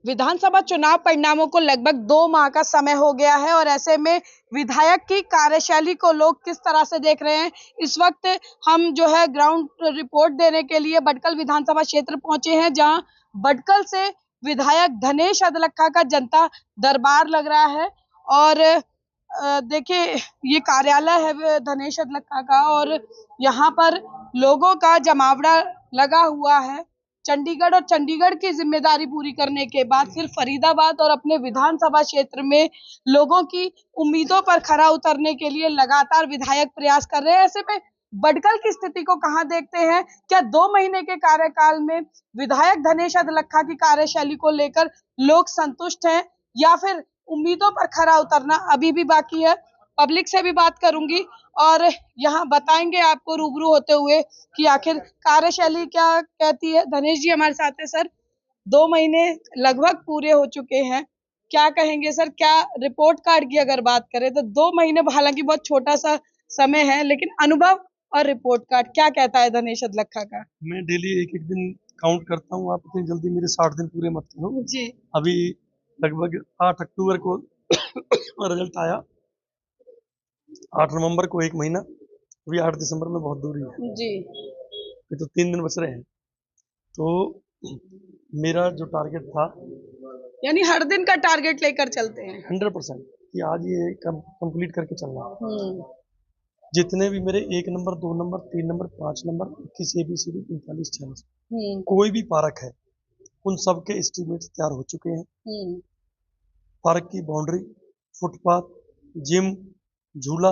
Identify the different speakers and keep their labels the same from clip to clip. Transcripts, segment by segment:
Speaker 1: विधानसभा चुनाव परिणामों को लगभग 2 माह का समय हो गया है और ऐसे में विधायक की कार्यशैली को लोग किस तरह से देख रहे हैं। इस वक्त हम जो है ग्राउंड रिपोर्ट देने के लिए बडकल विधानसभा क्षेत्र पहुंचे हैं, जहां बडकल से विधायक धनेश अदलखा का जनता दरबार लग रहा है। और देखिए, ये कार्यालय है धनेश अदलखा का और यहाँ पर लोगों का जमावड़ा लगा हुआ है। चंडीगढ़ और चंडीगढ़ की जिम्मेदारी पूरी करने के बाद फिर फरीदाबाद और अपने विधानसभा क्षेत्र में लोगों की उम्मीदों पर खरा उतरने के लिए लगातार विधायक प्रयास कर रहे हैं। ऐसे में बडकल की स्थिति को कहां देखते हैं? क्या 2 महीने के कार्यकाल में विधायक धनेश अदलखा की कार्यशैली को लेकर लोग संतुष्ट हैं या फिर उम्मीदों पर खरा उतरना अभी भी बाकी है? पब्लिक से भी बात करूंगी और यहाँ बताएंगे आपको रूबरू होते हुए कि आखिर कार्यशैली क्या कहती है। धनेश जी हमारे साथ है सर। 2 महीने लगभग पूरे हो चुके हैं, क्या कहेंगे सर? क्या रिपोर्ट कार्ड की अगर बात करें तो 2 महीने हालांकि बहुत छोटा सा समय है, लेकिन अनुभव और रिपोर्ट कार्ड क्या कहता है धनेश अदलखा का?
Speaker 2: मैं डेली एक एक दिन काउंट करता हूँ, आप इतनी जल्दी मेरे 60 दिन पूरे मत करो
Speaker 1: जी।
Speaker 2: अभी लगभग 8 अक्टूबर को रिजल्ट आया, 8 नवंबर को 1 महीना, अभी 8 दिसंबर में बहुत दूरी है
Speaker 1: जी।
Speaker 2: ये तो 3 दिन बच रहे हैं। तो मेरा जो टारगेट था,
Speaker 1: यानी हर दिन का टारगेट लेकर चलते हैं
Speaker 2: 100% कि आज ये कंप्लीट करके चलना है। जितने भी मेरे 1 number 2 number 3 number 5 number 21 ABCD 45 46 कोई भी पार्क है, उन सब के एस्टीमेट तैयार हो चुके हैं। पार्क की बाउंड्री, फुटपाथ, जिम, झूला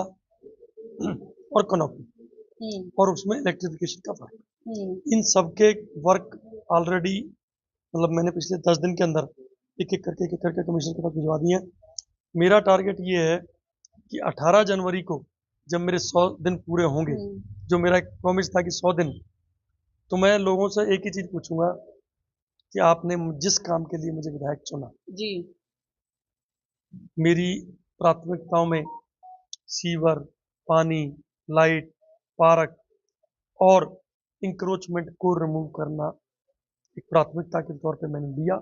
Speaker 2: और कनॉपी और उसमें इलेक्ट्रिफिकेशन का पार्क, इन सब के वर्क ऑलरेडी मतलब मैंने पिछले 10 दिन के अंदर एक एक करके कमिश्नर के पास भिजवा दिए हैं। मेरा टारगेट ये है कि 18 जनवरी को जब मेरे 100 दिन पूरे होंगे, जो मेरा एक प्रॉमिस था कि 100 दिन, तो मैं लोगों से एक ही चीज पूछूंगा कि आपने जिस काम के लिए मुझे विधायक चुना
Speaker 1: जी,
Speaker 2: मेरी प्राथमिकताओं में सीवर, पानी, लाइट, पार्क और इंक्रोचमेंट को रिमूव करना एक प्राथमिकता के तौर पे मैंने दिया।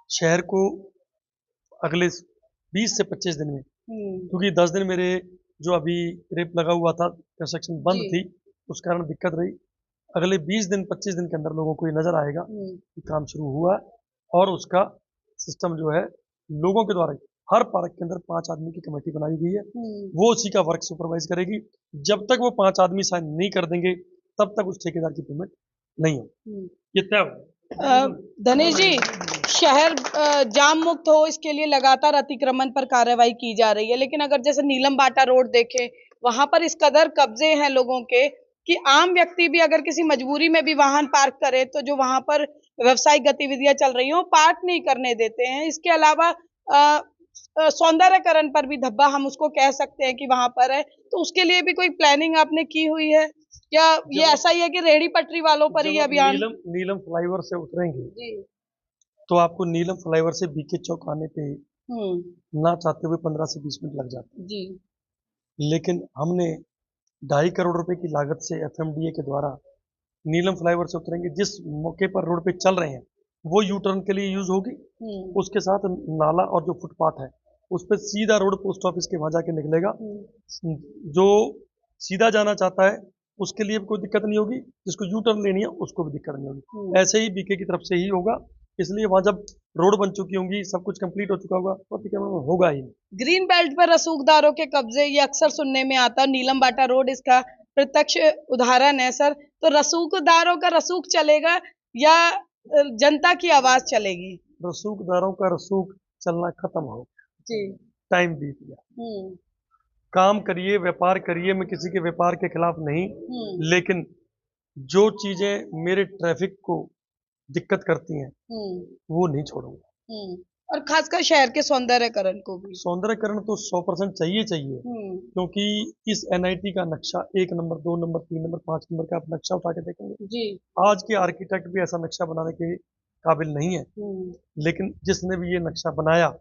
Speaker 2: शहर को अगले 20 से 25 दिन में, क्योंकि 10 दिन मेरे जो अभी रेप लगा हुआ था, कंस्ट्रक्शन बंद थी, उस कारण दिक्कत रही। अगले 20 दिन 25 दिन के अंदर लोगों को ये नजर आएगा कि काम शुरू हुआ और उसका सिस्टम जो है लोगों के द्वारा हर पार्क के अंदर 5 आदमी की कमेटी बनाई गई है, वो उसी का वर्क सुपरवाइज करेगी। जब तक वो 5 आदमी साइन नहीं कर देंगे तब तक उस ठेकेदार की पेमेंट नहीं हो, ये तय हो।
Speaker 1: धनेश जी, शहर जाम मुक्त हो इसके लिए लगातार अतिक्रमण पर कार्रवाई की जा रही है, लेकिन अगर जैसे नीलम बाटा रोड देखें, वहां पर इस कदर कब्जे हैं लोगों के कि आम व्यक्ति भी अगर किसी मजबूरी में भी वाहन पार्क करे तो जो वहां पर व्यावसायिक गतिविधियां चल रही हो पार्क नहीं करने देते हैं। इसके अलावा सौंदर्यकरण पर भी धब्बा हम उसको कह सकते हैं कि वहां पर है, तो उसके लिए भी कोई प्लानिंग आपने की हुई है या ये ऐसा ही है कि रेहड़ी पटरी वालों पर ही अभियान?
Speaker 2: नीलम फ्लाईओवर से उतरेंगे जी, तो आपको नीलम फ्लाईओवर से बीके चौक आने पे ना चाहते हुए 15 से 20 मिनट लग जाते हैं जी। लेकिन हमने 2.5 करोड़ रुपए की लागत से FMDA के द्वारा नीलम फ्लाईओवर से उतरेंगे, जिस मौके पर रोड पे चल रहे हैं वो यू टर्न के लिए यूज होगी, उसके साथ नाला और जो फुटपाथ है उस पर सीधा रोड पोस्ट ऑफिस के वहां जाके निकलेगा। जो सीधा जाना चाहता है उसके लिए भी कोई दिक्कत नहीं होगी, जिसको यू टर्न लेनी है उसको भी दिक्कत नहीं होगी। ऐसे ही बीके की तरफ से ही होगा, इसलिए वहां जब रोड बन चुकी होंगी, सब कुछ कंप्लीट हो चुका होगा तो अतिक्रमण होगा ही।
Speaker 1: ग्रीन बेल्ट पर रसूखदारों के कब्जे ये अक्सर सुनने में आता है, नीलम बाटा रोड इसका प्रत्यक्ष उदाहरण है सर। तो रसूखदारों का रसूख चलेगा या जनता की आवाज चलेगी?
Speaker 2: रसूखदारों का रसूख चलना खत्म हो जी, टाइम बीत गया। काम करिए, व्यापार करिए, मैं किसी के व्यापार के खिलाफ नहीं, लेकिन जो चीजें मेरे ट्रैफिक को दिक्कत करती हैं वो नहीं छोड़ूंगा।
Speaker 1: और खासकर शहर के सौंदर्यकरण को भी।
Speaker 2: सौंदर्यकरण तो 100% चाहिए, क्योंकि इस NIT का नक्शा 1 नंबर 2 नंबर 3 नंबर 5 नंबर का आप नक्शा उठा के देखेंगे जी, आज के आर्किटेक्ट भी ऐसा नक्शा बनाने के काबिल नहीं है। लेकिन जिसने भी ये नक्शा बनाया,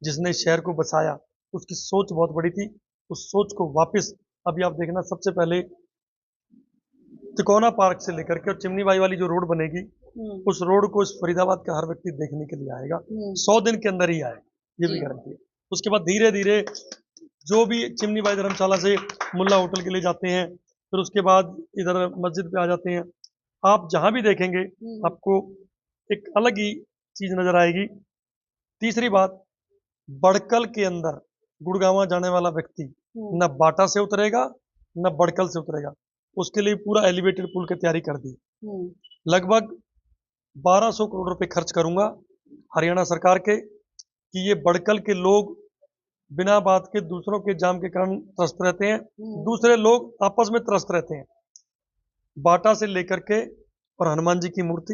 Speaker 2: जिसने शहर को बसाया, उसकी सोच बहुत बड़ी थी। उस सोच को वापस अभी आप देखना, सबसे पहले तिकोना पार्क से लेकर के और चिमनी बाई वाली जो रोड बनेगी उस रोड को इस फरीदाबाद का हर व्यक्ति देखने के लिए आएगा। 100 दिन के अंदर ही आएगा, ये भी गारंटी है। उसके बाद धीरे धीरे जो भी चिमनी बाई धर्मशाला से मुल्ला होटल के लिए जाते हैं, फिर उसके बाद इधर मस्जिद पे आ जाते हैं। आप जहां भी देखेंगे आपको एक अलग ही चीज नजर आएगी। तीसरी बात, बड़कल के अंदर गुड़गांव जाने वाला व्यक्ति न बाटा से उतरेगा न बड़कल से उतरेगा, उसके लिए पूरा एलिवेटेड पुल की तैयारी कर दी। लगभग 1200 करोड़ रुपए खर्च करूंगा हरियाणा सरकार के, कि ये बड़कल के लोग बिना बात के दूसरों के जाम के कारण त्रस्त रहते हैं, दूसरे लोग आपस में त्रस्त रहते हैं। बाटा से लेकर के और हनुमान जी की मूर्ति,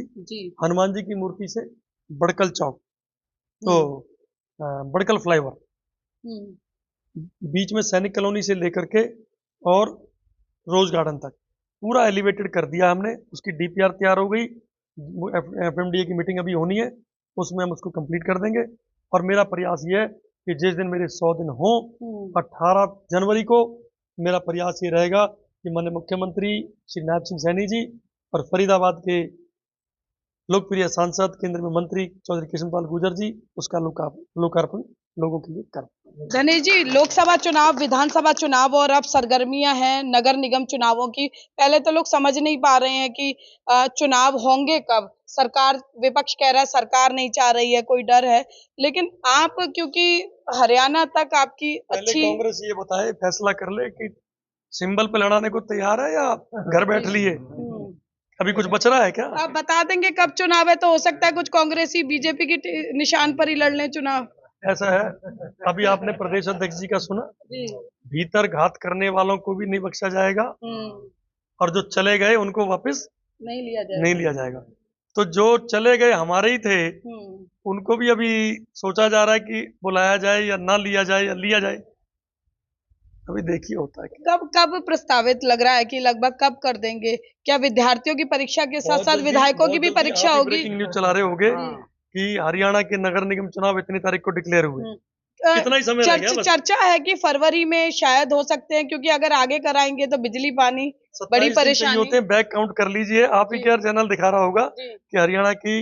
Speaker 2: हनुमान जी की मूर्ति से बड़कल चौक, तो बड़कल फ्लाईओवर, बीच में सैनिक कॉलोनी से लेकर के और रोज गार्डन तक पूरा एलिवेटेड कर दिया हमने। उसकी डीपीआर तैयार हो गई, एफएमडीए की मीटिंग अभी होनी है, उसमें हम उसको कंप्लीट कर देंगे। और मेरा प्रयास ये है कि जिस दिन मेरे 100 दिन हो, 18 जनवरी को मेरा प्रयास ये रहेगा कि माननीय मुख्यमंत्री श्री नायब सिंह सैनी जी और फरीदाबाद के लोकप्रिय सांसद केंद्र में मंत्री चौधरी कृष्णपाल गुर्जर जी उसका लोकार्पण लोगों के लिए कर।
Speaker 1: धनेश जी, लोकसभा चुनाव, विधानसभा चुनाव और अब सरगर्मियां हैं नगर निगम चुनावों की। पहले तो लोग समझ नहीं पा रहे हैं कि चुनाव होंगे कब। सरकार, विपक्ष कह रहा है सरकार नहीं चाह रही है, कोई डर है, लेकिन आप क्योंकि हरियाणा तक आपकी अच्छी,
Speaker 2: कांग्रेस ये बताए, फैसला कर ले कि सिंबल पे लड़ाने को तैयार है या घर बैठ लिए। अभी कुछ बच रहा है क्या?
Speaker 1: आप बता देंगे कब चुनाव है, तो हो सकता है कुछ कांग्रेसी बीजेपी की निशान पर ही लड़ लें चुनाव।
Speaker 2: ऐसा है, अभी आपने प्रदेश अध्यक्ष जी का सुना, भीतर घात करने वालों को भी नहीं बख्शा जाएगा और जो चले गए उनको वापस नहीं लिया जाएगा। तो जो चले गए हमारे ही थे, उनको भी अभी सोचा जा रहा है कि बुलाया जाए या ना लिया जाए या लिया जाए। अभी देखिए होता है।
Speaker 1: कब प्रस्तावित लग रहा है कि लगभग कब कर देंगे? क्या विद्यार्थियों की परीक्षा के साथ साथ विधायकों की भी परीक्षा होगी?
Speaker 2: ब्रेकिंग न्यूज चला रहे होंगे कि हरियाणा के नगर निगम चुनाव इतनी तारीख को डिक्लेयर हुए। कितना ही समय रह गया बस। चर्चा
Speaker 1: है कि फरवरी में शायद हो सकते हैं, क्योंकि अगर आगे कराएंगे तो बिजली पानी बड़ी परेशानी
Speaker 2: होते हैं। बैक काउंट कर लीजिए, आप ही के चैनल दिखा रहा होगा कि हरियाणा की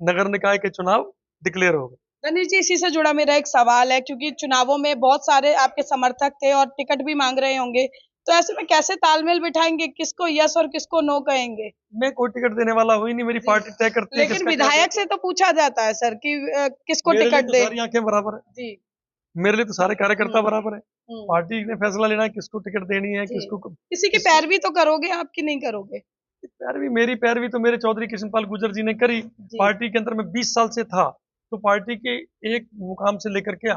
Speaker 2: नगर निकाय के चुनाव डिक्लेयर हो गए।
Speaker 1: धनीश जी, इसी से जुड़ा मेरा एक सवाल है, क्योंकि चुनावों में बहुत सारे आपके समर्थक थे और टिकट भी मांग रहे होंगे, तो ऐसे में कैसे तालमेल बिठाएंगे, किसको यस और किसको नो कहेंगे?
Speaker 2: मैं कोई टिकट देने वाला हुई नहीं, मेरी पार्टी तय करती है।
Speaker 1: लेकिन विधायक से तो पूछा जाता है सर कि किसको टिकट दे।
Speaker 2: सारी आंखें बराबर है जी, मेरे लिए तो सारे कार्यकर्ता बराबर है। पार्टी ने फैसला लेना है किसको टिकट देनी है, किसको।
Speaker 1: किसी की पैरवी तो करोगे आप कि नहीं करोगे?
Speaker 2: पैरवी, मेरी पैरवी तो मेरे चौधरी कृष्णपाल गुर्जर जी ने करी। पार्टी के अंदर में 20 साल से था, तो पार्टी के एक मुकाम से लेकर के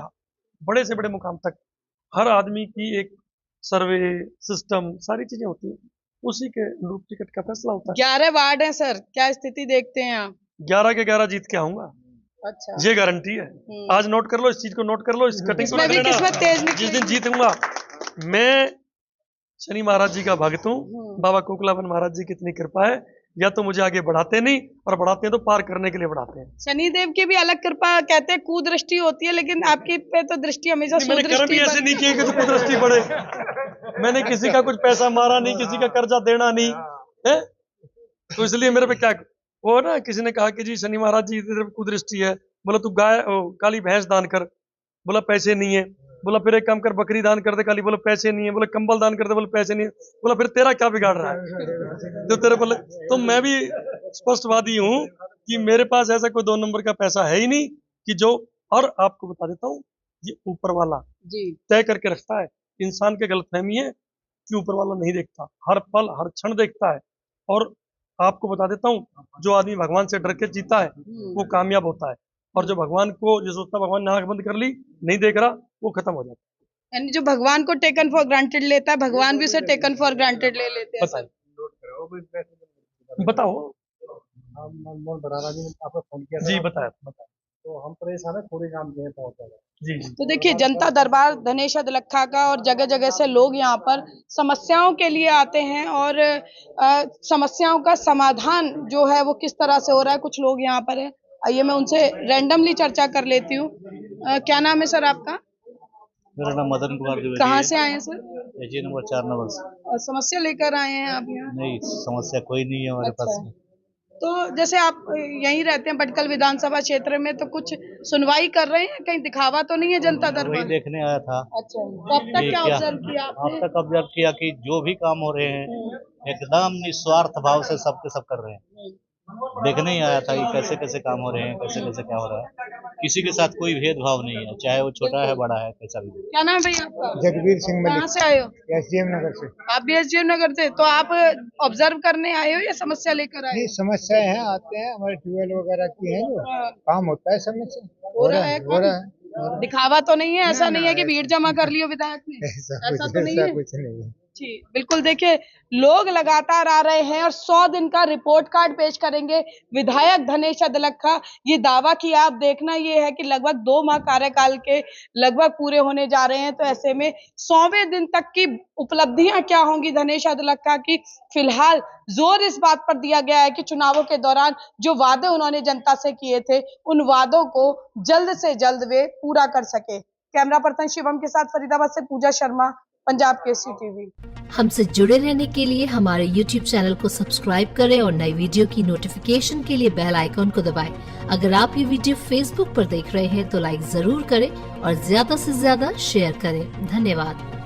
Speaker 2: बड़े से बड़े मुकाम तक हर आदमी की एक सर्वे सिस्टम सारी चीजें होती है, उसी के अनुरूप टिकट का फैसला होता है।
Speaker 1: 11 वार्ड है सर, क्या स्थिति देखते हैं आप?
Speaker 2: 11 के 11 जीत के आऊंगा। अच्छा, ये गारंटी है। आज नोट कर लो, इस चीज को नोट कर लो, इस कटिंग को भी किस्मत तेज निकली। जिस दिन जीतूंगा मैं शनि महाराज जी का भक्त हूँ, बाबा कोकलावन महाराज जी की इतनी कृपा है, या तो मुझे आगे बढ़ाते नहीं, और बढ़ाते हैं तो पार करने के लिए बढ़ाते हैं।
Speaker 1: शनिदेव की भी अलग कृपा, कहते हैं कुदृष्टि होती है, लेकिन आपकी पे तो दृष्टि हमेशा सुदृष्टि।
Speaker 2: ऐसे नहीं किए कि तो कुदृष्टि पड़े। मैंने किसी का कुछ पैसा मारा नहीं, किसी का कर्जा देना नहीं है, तो इसलिए मेरे पे क्या वो ना, किसी ने कहा कि जी शनि महाराज जी कुदृष्टि है, बोला तू काली भैंस दान कर, बोला पैसे नहीं है, बोला फिर एक काम कर बकरी दान कर दे काली, बोला पैसे नहीं है, बोला कंबल दान कर दे, बोला पैसे नहीं है, बोला फिर तेरा क्या बिगाड़ रहा है जो तेरे बोले। तो मैं भी स्पष्टवादी हूँ कि मेरे पास ऐसा कोई 2 नंबर का पैसा है ही नहीं कि जो, और आपको बता देता हूँ, ये ऊपर वाला तय करके रखता है। इंसान के गलतफहमी है कि ऊपर वाला नहीं देखता, हर पल हर क्षण देखता है। और आपको बता देता हूँ, जो आदमी भगवान से डर के जीता है वो कामयाब होता है, और जो भगवान को जो सोचता भगवान ने आंख बंद कर ली नहीं देख रहा, वो खत्म हो जाता है।
Speaker 1: यानी जो भगवान को टेकन फॉर ग्रांटेड लेता है, भगवान भी उसे टेकन फॉर ग्रांटेड ले लेते हैं।
Speaker 2: बताओ जी, बताया
Speaker 3: तो हम परेशान है, थोड़े काम के पहुंचा
Speaker 2: जी।
Speaker 1: तो देखिए, जनता दरबार धनेश अदलखा का, और जगह जगह से लोग यहाँ पर समस्याओं के लिए आते हैं, और समस्याओं का समाधान जो है वो किस तरह से हो रहा है, कुछ लोग यहाँ पर है। आइए मैं उनसे रैंडमली चर्चा कर लेती हूँ। क्या नाम है सर आपका?
Speaker 3: मेरा नाम मदन कुमार द्विवेदी।
Speaker 1: कहाँ से आए हैं सर?
Speaker 3: एजी नंबर 4 नंबर से।
Speaker 1: समस्या लेकर आए हैं आप यहाँ?
Speaker 3: नहीं, समस्या कोई नहीं है हमारे पास।
Speaker 1: तो जैसे आप यहीं रहते हैं भटकल विधानसभा क्षेत्र में, तो कुछ सुनवाई कर रहे हैं, कहीं दिखावा तो नहीं है जनता
Speaker 3: वही
Speaker 1: दरबार?
Speaker 3: देखने आया था।
Speaker 1: अच्छा, तो अब तक
Speaker 3: ये
Speaker 1: क्या
Speaker 3: क्या
Speaker 1: ऑब्जर्व किया
Speaker 3: अब
Speaker 1: आपने?
Speaker 3: तक ऑब्जर्व किया कि जो भी काम हो रहे हैं एकदम निस्वार्थ भाव से सबके सब कर रहे हैं। देखने ही आया था कि कैसे कैसे काम हो रहे हैं, कैसे कैसे क्या हो रहा है। किसी के साथ कोई भेदभाव नहीं है, चाहे वो छोटा है बड़ा है कैसा भी।
Speaker 1: क्या नाम है भैया आपका?
Speaker 4: जगवीर सिंह
Speaker 1: कहाँ
Speaker 4: मलिक,
Speaker 1: से आए हो?
Speaker 4: एसडीएम नगर से।
Speaker 1: आप भी एसडीएम नगर से, तो आप ऑब्जर्व करने आए हो या समस्या लेकर आए
Speaker 4: नहीं,
Speaker 1: हो?
Speaker 4: समस्याएं हैं, आते हैं, हमारे ट्यूबवेल वगैरह की हैं जो
Speaker 1: हाँ,
Speaker 4: काम होता है समय से।
Speaker 1: हो रहा है
Speaker 4: हो रहा
Speaker 1: काम?
Speaker 4: है।
Speaker 1: दिखावा तो नहीं है, ऐसा
Speaker 4: ना,
Speaker 1: नहीं
Speaker 4: ना,
Speaker 1: है कि भीड़
Speaker 4: ऐसा-
Speaker 1: जमा कर लियो विधायक ने? ऐसा तो नहीं है?
Speaker 4: कुछ नहीं है।
Speaker 1: जी बिल्कुल, देखिए लोग लगातार आ रहे हैं और 100 दिन का रिपोर्ट कार्ड पेश करेंगे विधायक धनेश अदलखा। ये दावा किया, आप देखना ये है कि लगभग 2 माह कार्यकाल के लगभग पूरे होने जा रहे हैं, तो ऐसे में 100वें दिन तक की उपलब्धियां क्या होंगी धनेश अदलखा की। फिलहाल जोर इस बात पर दिया गया है कि चुनावों के दौरान जो वादे उन्होंने जनता से किए थे, उन वादों को जल्द से जल्द वे पूरा कर सके। कैमरा पर्सन शिवम के साथ फरीदाबाद से पूजा शर्मा, पंजाब केसरी टीवी।
Speaker 5: हमसे जुड़े रहने के लिए हमारे YouTube चैनल को सब्सक्राइब करें और नई वीडियो की नोटिफिकेशन के लिए बेल आइकॉन को दबाएं। अगर आप ये वीडियो Facebook पर देख रहे हैं तो लाइक जरूर करें और ज्यादा से ज्यादा शेयर करें। धन्यवाद।